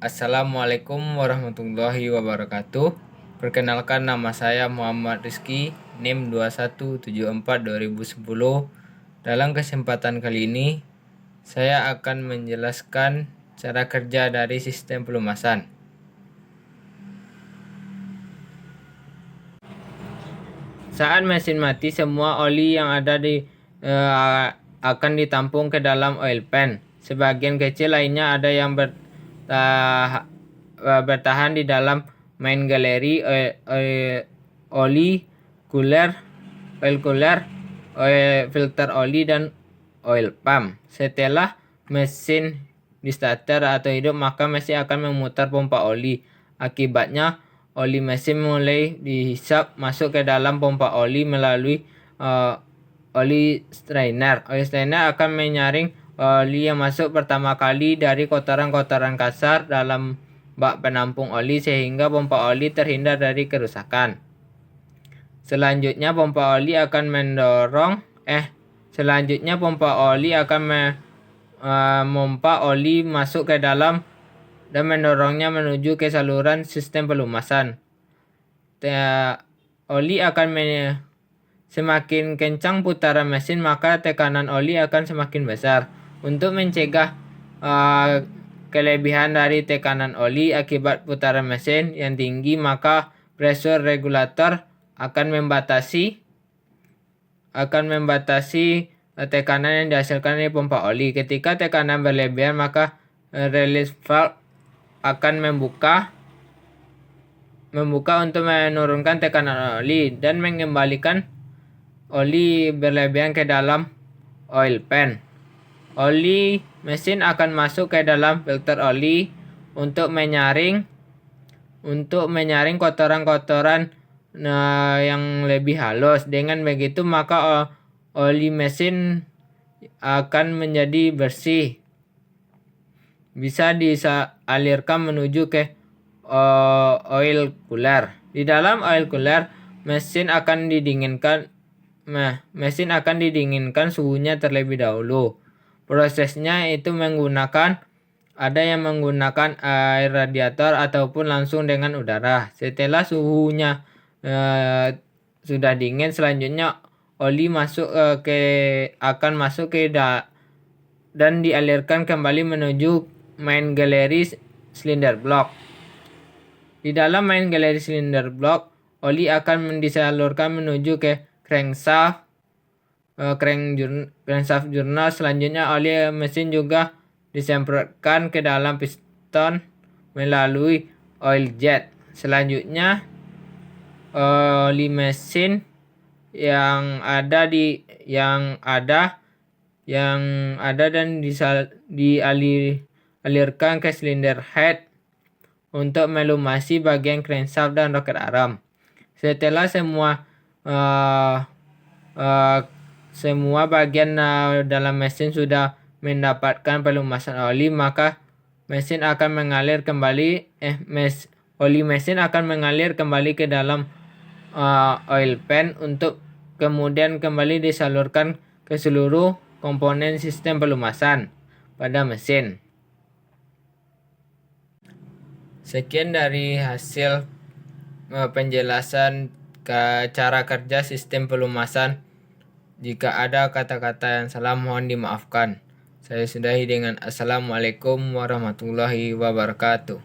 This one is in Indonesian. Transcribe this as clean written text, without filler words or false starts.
Assalamualaikum warahmatullahi wabarakatuh. Perkenalkan, nama saya Muhammad Rizky, NIM 2174-2010. Dalam kesempatan kali ini, saya akan menjelaskan cara kerja dari sistem pelumasan. Saat mesin mati, semua oli yang ada akan ditampung ke dalam oil pan. Sebagian kecil lainnya ada yang bertahan di dalam main galeri oil cooler, filter oli, dan oil pump. Setelah mesin di-starter atau hidup, maka mesin akan memutar pompa oli. Akibatnya, oli mesin mulai dihisap masuk ke dalam pompa oli melalui oli strainer. Oli strainer akan menyaring oli yang masuk pertama kali dari kotoran-kotoran kasar dalam bak penampung oli sehingga pompa oli terhindar dari kerusakan. Selanjutnya pompa oli akan memompa oli masuk ke dalam dan mendorongnya menuju ke saluran sistem pelumasan. Semakin kencang putaran mesin, maka tekanan oli akan semakin besar. Untuk mencegah kelebihan dari tekanan oli akibat putaran mesin yang tinggi, maka pressure regulator akan membatasi tekanan yang dihasilkan dari pompa oli. Ketika tekanan berlebihan, maka release valve akan membuka untuk menurunkan tekanan oli dan mengembalikan oli berlebihan ke dalam oil pan. Oli mesin akan masuk ke dalam filter oli untuk menyaring kotoran yang lebih halus. Dengan begitu, maka oli mesin akan menjadi bersih. Bisa dialirkan menuju ke oil cooler. Di dalam oil cooler, mesin akan didinginkan suhunya terlebih dahulu. Prosesnya itu ada yang menggunakan air radiator ataupun langsung dengan udara. Setelah suhunya sudah dingin, selanjutnya oli akan masuk dan dialirkan kembali menuju main galeri cylinder block. Di dalam main galeri cylinder block, oli akan disalurkan menuju ke crankshaft journal. Selanjutnya, oli mesin juga disemprotkan ke dalam piston melalui oil jet. Selanjutnya, oli mesin yang ada dan dialirkan ke cylinder head untuk melumasi bagian crankshaft dan roket arm. Setelah semua bagian dalam mesin sudah mendapatkan pelumasan oli, maka oli mesin akan mengalir kembali ke dalam oil pan untuk kemudian kembali disalurkan ke seluruh komponen sistem pelumasan pada mesin. Sekian dari hasil penjelasan cara kerja sistem pelumasan. Jika ada kata-kata yang salah, mohon dimaafkan. Saya sudahi dengan Assalamualaikum warahmatullahi wabarakatuh.